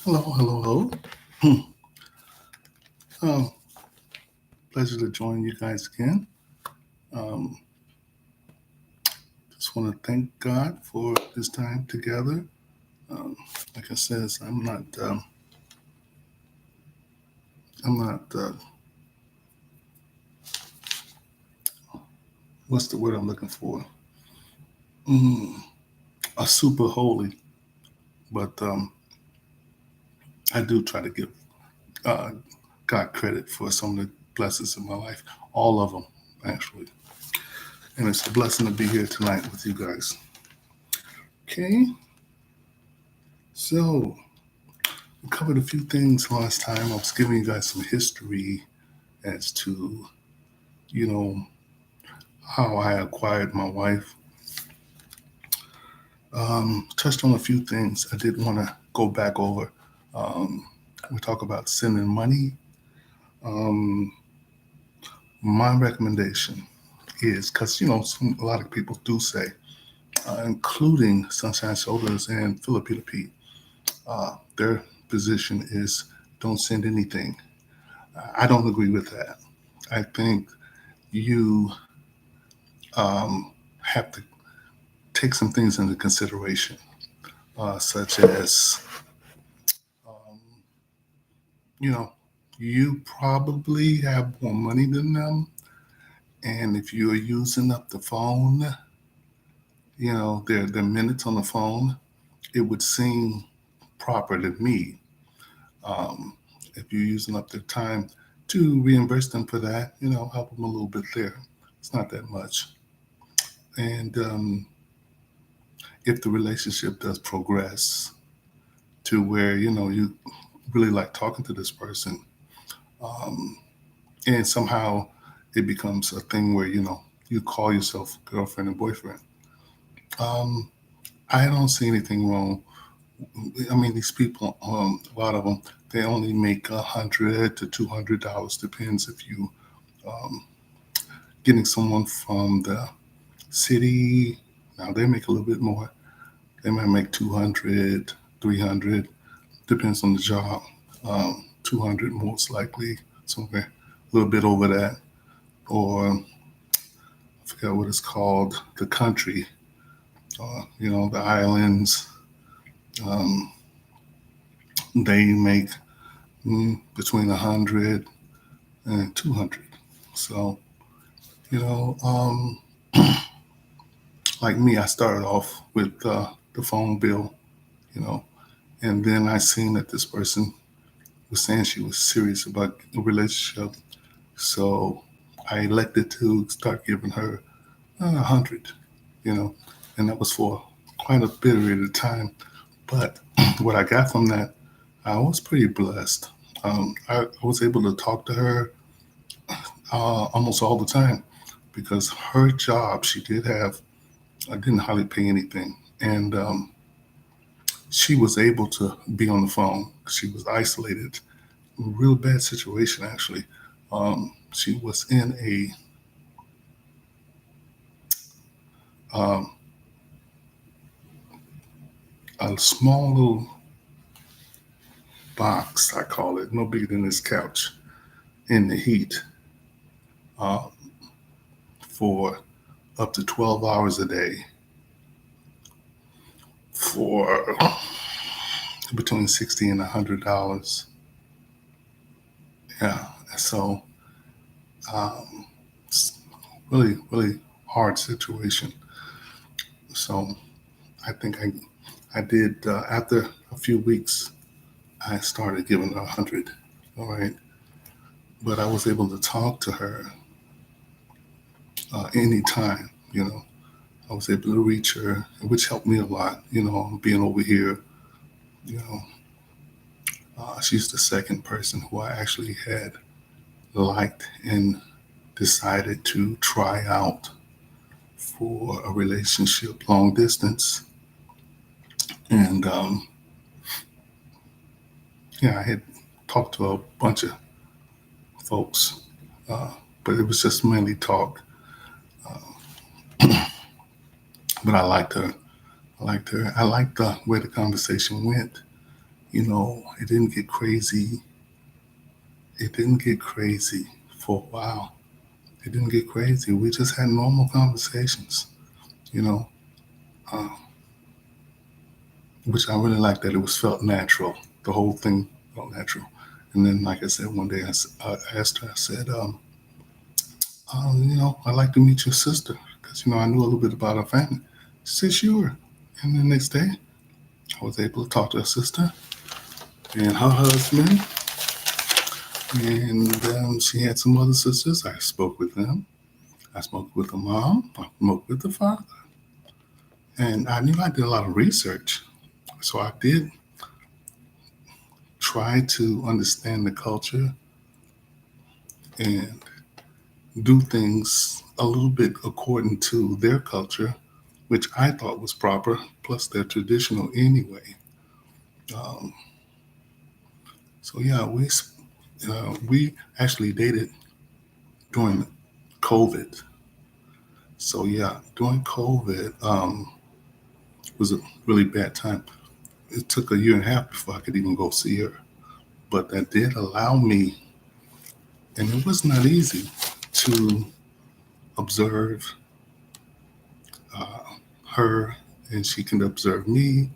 Hello, hello, hello. um, Pleasure to join you guys again. Um, just want to thank God for this time together. Um, like I says, I'm not. What's the word I'm looking for? Mm, a super holy, but I do try to give uh, God credit for some of the blessings in my life. All of them, actually. And it's a blessing to be here tonight with you guys. Okay, so we covered a few things last time. I was giving you guys some history as to, you know, how I acquired my wife. Touched on a few things I did want to go back over. Um, we talk about sending money. Um, my recommendation is because, a lot of people do say, including Sunshine Shoulders and Philippina Pete, their position is don't send anything. I don't agree with that. I think you have to take some things into consideration, such as, um, you know, you probably have more money than them. And if you're using up the phone, their minutes on the phone, it would seem proper to me. Um, if you're using up their time to reimburse them for that, help them a little bit there. It's not that much. And if the relationship does progress to where, you really like talking to this person, um, and somehow it becomes a thing where you call yourself girlfriend and boyfriend. um, I don't see anything wrong. I mean, these people, a lot of them, they only make $100 to $200. Depends if you um, getting someone from the city. Now they make a little bit more. They might make 200, 300. Depends on the job. 200 most likely, somewhere a little bit over that, or I forgot what it's called, the country, the islands. Um, they make between 100 and 200. So, you know, um, like me, I started off with the phone bill, you know, and then I seen that this person was saying she was serious about a relationship. So I elected to start giving her 100, you know, and that was for quite a period of time. But what I got from that, I was pretty blessed. I was able to talk to her almost all the time because her job, she did have, I didn't hardly pay anything. And she was able to be on the phone. She was isolated. Real bad situation, actually. She was in um, a small little box, I call it, no bigger than this couch, in the heat uh, for up to 12 hours a day for between 60 and $100. Yeah, so um, it's really, really hard situation. So I think I did after a few weeks. I started giving her 100. All right, but I was able to talk to her anytime. I was able to reach her, which helped me a lot. Being over here, you know, she's the second person who I actually had liked and decided to try out for a relationship long distance. And yeah, I had talked to a bunch of folks, uh, but it was just mainly talk. But I liked her. I liked her. I liked the way the conversation went. It didn't get crazy. It didn't get crazy for a while. It didn't get crazy. We just had normal conversations, you know, uh, which I really liked that it was felt natural. The whole thing felt natural. And then, like I said, one day I asked her, I said, I'd like to meet your sister because, I knew a little bit about her family. She said, sure. And the next day, I was able to talk to her sister and her husband. And she had some other sisters. I spoke with them. I spoke with the mom. I spoke with the father. And I knew I did a lot of research. So I did try to understand the culture and do things a little bit according to their culture, which I thought was proper, plus they're traditional anyway. Um, so yeah, we actually dated during COVID. So yeah, during COVID was a really bad time. It took a year and a half before I could even go see her, but that did allow me, and it was not easy to observe uh, her, and she can observe me.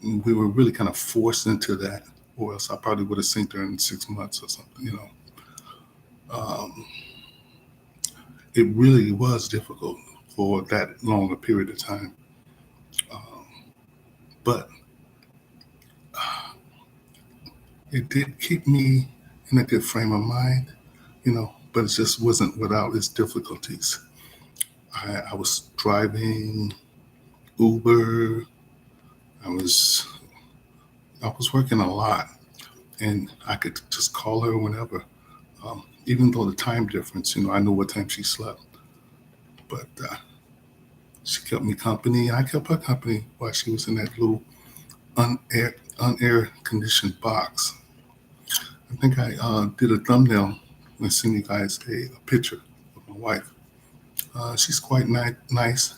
We were really kind of forced into that, or else I probably would have seen her in 6 months or something. Um, it really was difficult for that long a period of time, um, but it did keep me in a good frame of mind. But it just wasn't without its difficulties. I was driving Uber. I was I was working a lot, and I could just call her whenever. Even though the time difference, I knew what time she slept, but she kept me company, and I kept her company while she was in that little unair conditioned box. I think I did a thumbnail and sent you guys a picture of my wife. She's quite nice,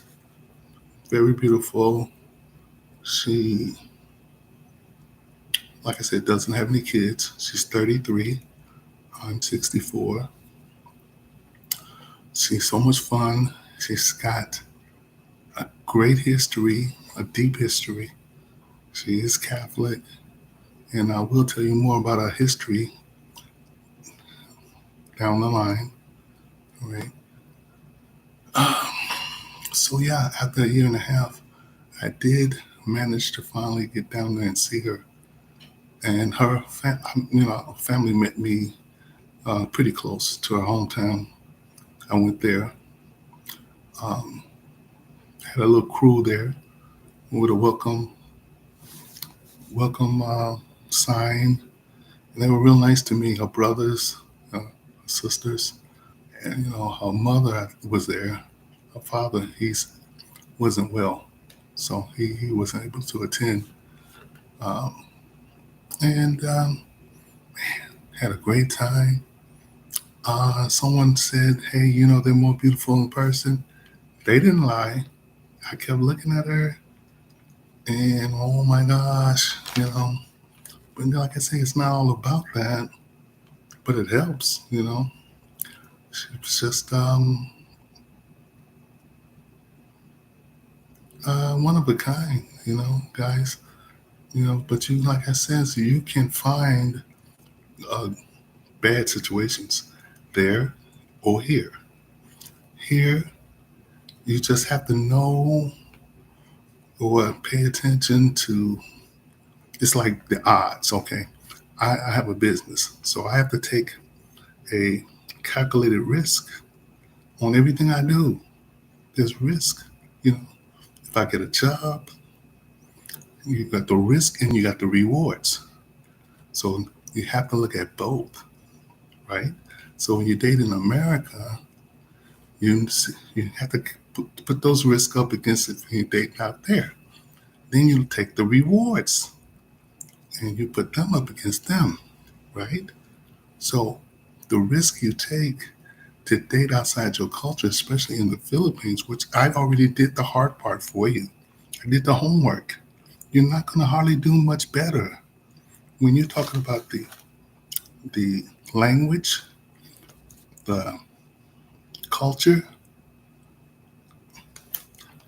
very beautiful. She, like I said, doesn't have any kids. She's 33. I'm 64. She's so much fun. She's got a great history, a deep history. She is Catholic, and I will tell you more about her history down the line. All right. Um, so yeah, after a year and a half, I did manage to finally get down there and see her, and family met me pretty close to her hometown. I went there, um, had a little crew there with a welcome sign. And they were real nice to me. Her brothers, sisters, and her mother was there. Her father, he wasn't well, so he wasn't able to attend. Um, and had a great time. Someone said, "Hey, they're more beautiful in person." They didn't lie. I kept looking at her, and oh my gosh, But like I say, it's not all about that, but it helps. It's just one of a kind. Guys. But like I said, so you can find uh, bad situations there or here. Here, you just have to know or pay attention to. It's like the odds. Okay, I have a business, so I have to take a calculated risk on everything I do. There's risk. If I get a job, you got the risk and you got the rewards. So you have to look at both, right? So when you date in America, you have to put those risks up against it when you date out there. Then you take the rewards and you put them up against them, right? So the risk you take to date outside your culture, especially in the Philippines, which I already did the hard part for you. I did the homework. You're not going to hardly do much better when you're talking about the language, the culture,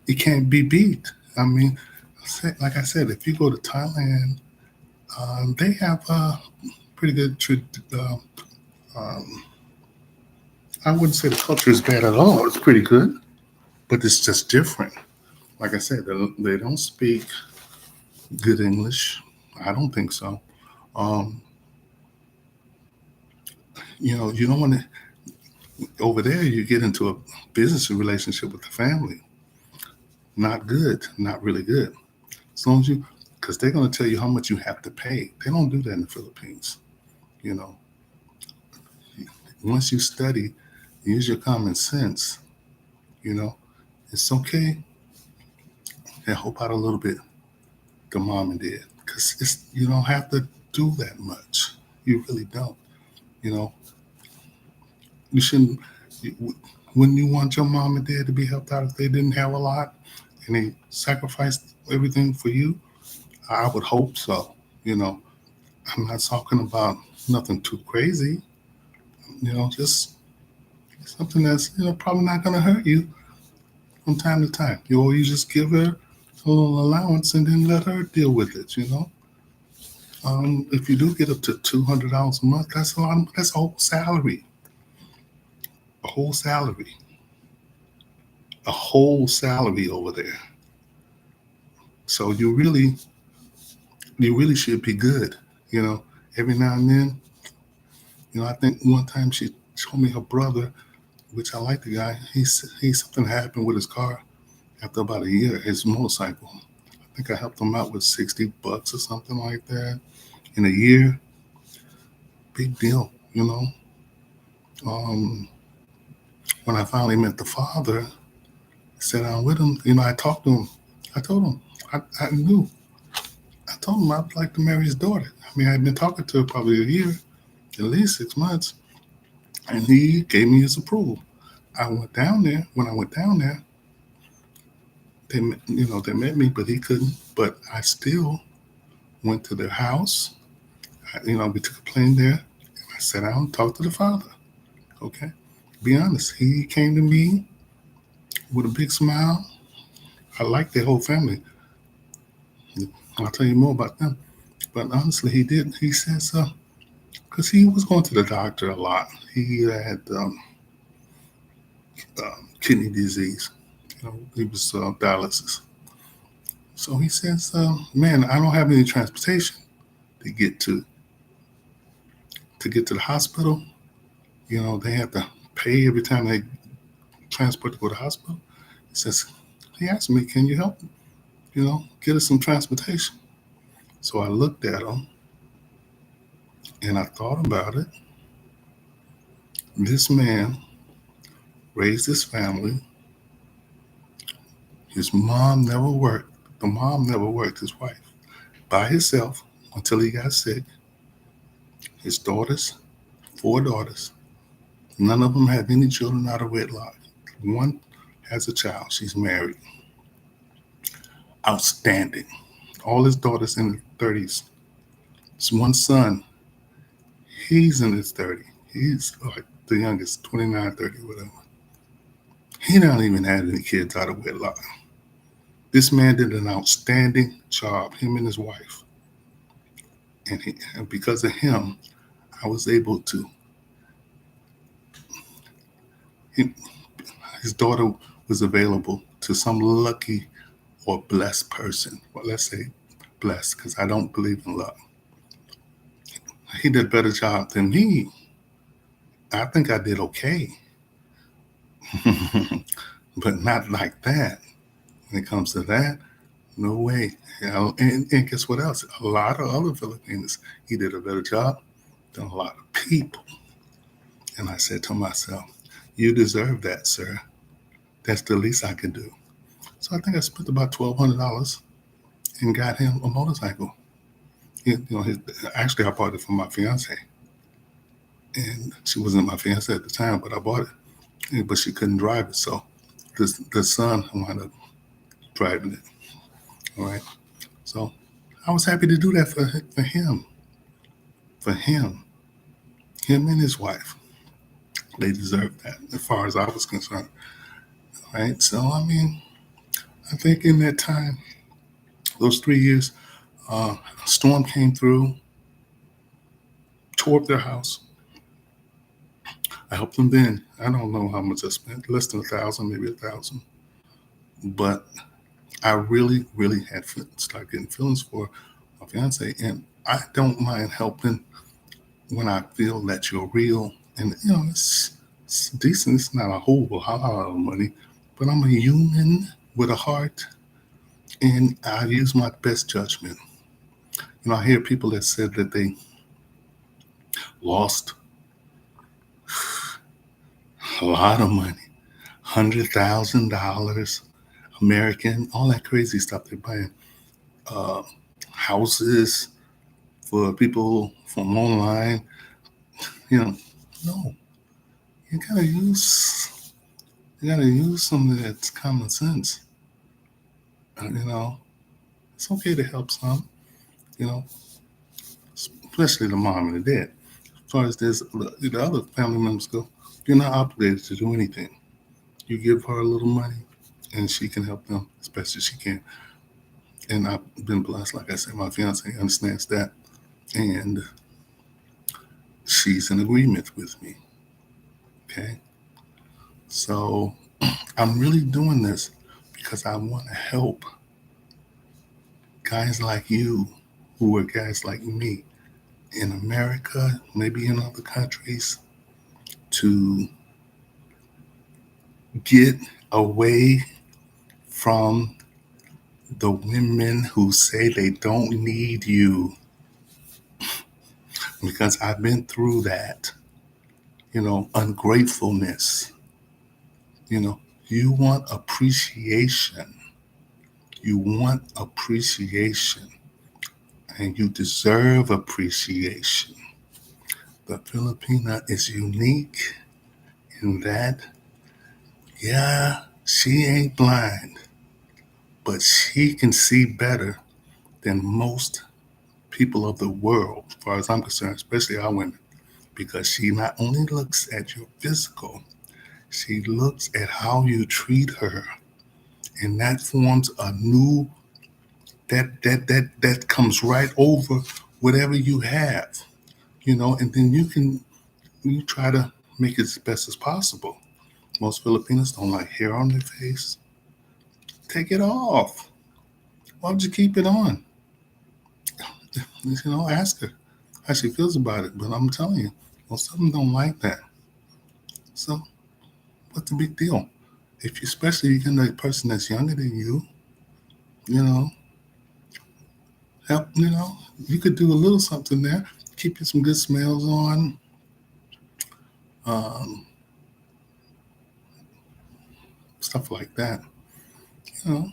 it can't be beat. I mean, like I said, if you go to Thailand, they have a pretty good. Uh, um, I wouldn't say the culture is bad at all. It's pretty good, but it's just different. Like I said, they don't speak good English. I don't think so. Um, you don't want to. Over there, you get into a business relationship with the family. Not good. Not really good. As long as you, because they're going to tell you how much you have to pay. They don't do that in the Philippines. You know, once you study, use your common sense. You know, it's okay and help out a little bit. The mom and dad, because it's you don't have to do that much. You really don't. You know, you shouldn't. Wouldn't you want your mom and dad to be helped out if they didn't have a lot and they sacrificed everything for you? I would hope so. You know, I'm not talking about nothing too crazy. Just something that's probably not going to hurt you from time to time. You just give her a little allowance and then let her deal with it. If you do get up to $200 a month, that's a lot. That's a whole salary, a whole salary over there. So you really should be good. You know, every now and then, I think one time she told me her brother, which I like the guy. He something happened with his car after about a year. His motorcycle. I think I helped him out with $60 or something like that in a year. Big deal. Um, when I finally met the father, sat down with him. I talked to him. I told him I knew. I told him I'd like to marry his daughter. I mean, I'd been talking to her probably a year, at least 6 months, and he gave me his approval. I went down there. When I went down there, they met me, but he couldn't. But I still went to their house. We took a plane there. And I sat down and talked to the father. Okay, to be honest, he came to me with a big smile. I like their whole family. I'll tell you more about them. But honestly, he did. He says, because he was going to the doctor a lot. He had kidney disease. He was dialysis. So he says, "Man, I don't have any transportation to get to the hospital. They have to pay every time they transport to go to the hospital." He says, he asked me, "Can you help? Get us some transportation?" So I looked at him and I thought about it. This man raised his family. His mom never worked. The mom never worked, his wife, by himself until he got sick. His daughters, four daughters, none of them have any children out of wedlock. One has a child. She's married. Outstanding. All his daughters in their 30s. His one son, he's in his 30s. He's like the youngest, 29, 30, whatever. He don't even have any kids out of wedlock. This man did an outstanding job, him and his wife. And because of him, I was able to. He, his daughter was available to some lucky or blessed person. Well, let's say blessed, because I don't believe in luck. He did a better job than me. I think I did okay, but not like that. When it comes to that, no way. And guess what else? A lot of other Filipinos, he did a better job than a lot of people. And I said to myself, "You deserve that, sir. That's the least I can do." So I think I spent about $1,200 and got him a motorcycle. Actually, I bought it for my fiance, and she wasn't my fiance at the time, but I bought it, but she couldn't drive it, so the son wound up driving it. All right, so I was happy to do that for him. for him and his wife, they deserved that as far as I was concerned. Right. So, I mean, I think in that time, those 3 years, a storm came through, tore up their house. I helped them then. I don't know how much I spent, less than 1,000, maybe 1,000. But I really, really had started getting feelings for my fiance, and I don't mind helping when I feel that you're real. And it's decent. It's not a whole lot of money, but I'm a human with a heart, and I use my best judgment. I hear people that said that they lost a lot of money, $100,000 American, all that crazy stuff they're buying. Uh, Houses for people from online. You know, no, you gotta use you gotta use some of that common sense. You know, it's okay to help some. You know, especially the mom and the dad. As far as the other family members go, you're not obligated to do anything. You give her a little money, and she can help them as best as she can. And I've been blessed, like I said, my fiance understands that, and she's in agreement with me. Okay, so I'm really doing this because I want to help guys like you, who are guys like me in America, maybe in other countries, to get away from the women who say they don't need you, because I've been through that, ungratefulness. You want appreciation. You want appreciation, and you deserve appreciation. The Filipina is unique in that, yeah, she ain't blind, but she can see better than most people of the world, as far as I'm concerned, especially our women, because she not only looks at your physical, she looks at how you treat her, and that forms a new that comes right over whatever you have, and then you try to make it as best as possible. Most Filipinos don't like hair on their face. Take it off. Why would you keep it on? Ask her how she feels about it. But I'm telling you, most of them don't like that. So what's the big deal? If you, especially if you're a person that's younger than you know, help, you could do a little something there. Keep you some good smells on. Um, Stuff like that. You know,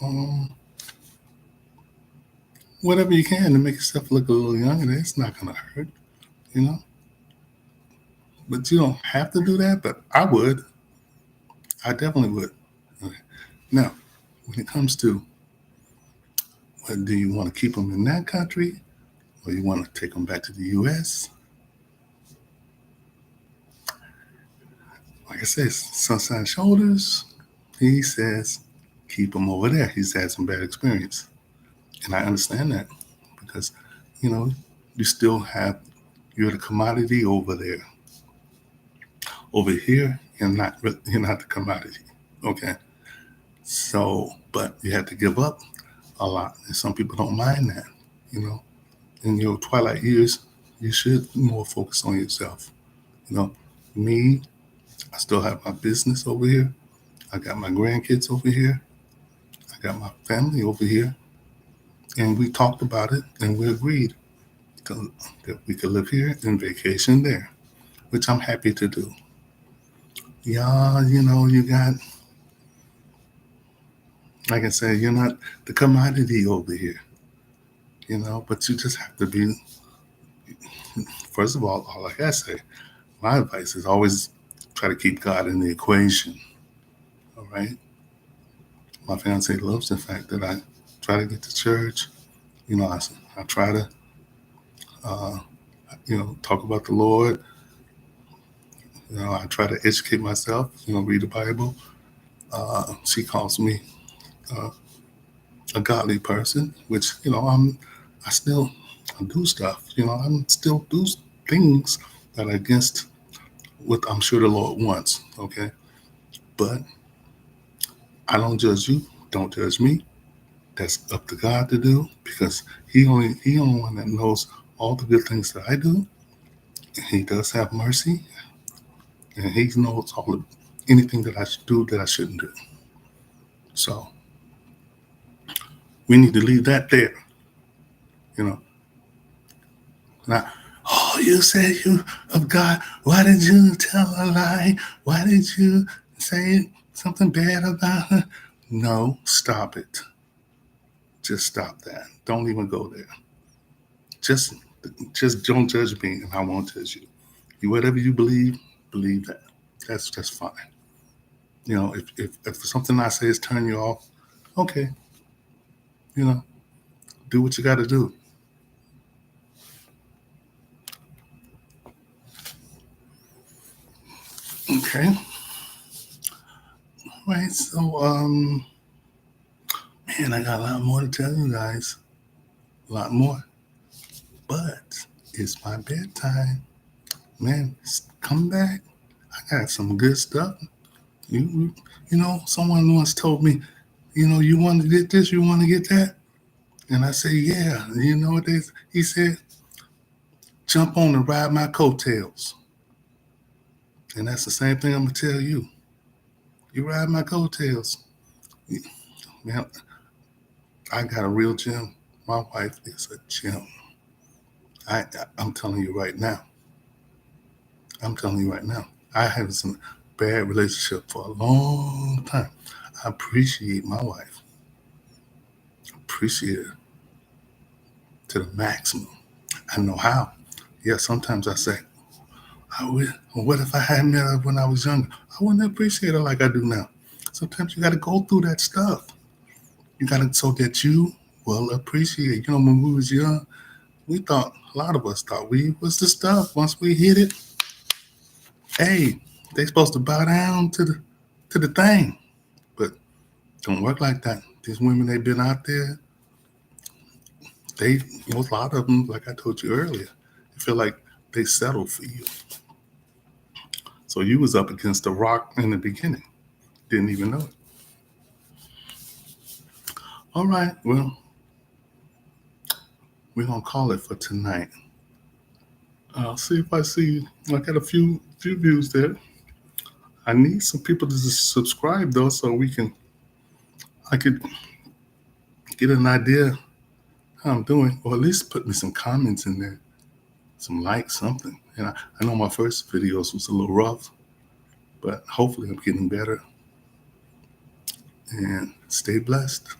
um, whatever you can to make yourself look a little younger. It's not gonna hurt, you know. But you don't have to do that. But I would. I definitely would. Okay. Now, when it comes to do you want to keep them in that country or you want to take them back to the U.S., like I said, sunshine shoulders. He says keep them over there. He's had some bad experience, and I understand that because you know you still have you're the commodity over there. Over here, you're not the commodity. Okay, so but you have to give up a lot, and some people don't mind that. You know, in your twilight years, you should more focus on yourself. You know, me, I still have my business over here. I got my grandkids over here. I got my family over here. And we talked about it and we agreed that we could live here and vacation there, which I'm happy to do. Yeah, you got, like I said, you're not the commodity over here, but you just have to be, first of all, like I say, my advice is always try to keep God in the equation. All right. My fiance loves the fact that I try to get to church. I try to talk about the Lord. I try to educate myself, read the Bible. She calls me uh, a godly person, which, I still do stuff, I'm still do things that are against what I'm sure the Lord wants. Okay. But I don't judge you. Don't judge me. That's up to God to do because He only one that knows all the good things that I do. And He does have mercy, and He knows all of anything that I should do that I shouldn't do. So we need to leave that there. You know, not, oh, you said you of God. Why did you tell a lie? Why did you say something bad about her? No, stop it. Just stop that. Don't even go there. Just just don't judge me and I won't judge you. You whatever you believe that. That's fine. If something I say is turning you off, okay, you know, do what you gotta do. Okay. Right, so man, I got a lot more to tell you guys. A lot more. But it's my bedtime. Man, come back. I got some good stuff. You someone once told me, you want to get this, you want to get that? And I say, yeah. You know what he said? Jump on and ride my coattails. And that's the same thing I'm gonna tell you. You ride my coattails. Man, I got a real gym. My wife is a gym. I'm telling you right now. I'm telling you right now. I have some bad relationship for a long time. I appreciate my wife. Appreciate her to the maximum. I know how. Yeah, sometimes I say, what if I had met her when I was younger? I wouldn't appreciate her like I do now. Sometimes you got to go through that stuff. You got to so that you will appreciate. When we was young, we thought a lot of us thought we was the stuff. Once we hit it, hey, they supposed to bow down to the thing, but don't work like that. These women they've been out there, they a lot of them, like I told you earlier, feel like they settle for you. So you was up against the rock in the beginning, didn't even know it. All right, well, we're gonna call it for tonight. I'll see if I see. I got a few views there. I need some people to subscribe though, so I could get an idea how I'm doing, or at least put me some comments in there, some likes, something. And I know my first videos was a little rough, but hopefully I'm getting better. And stay blessed.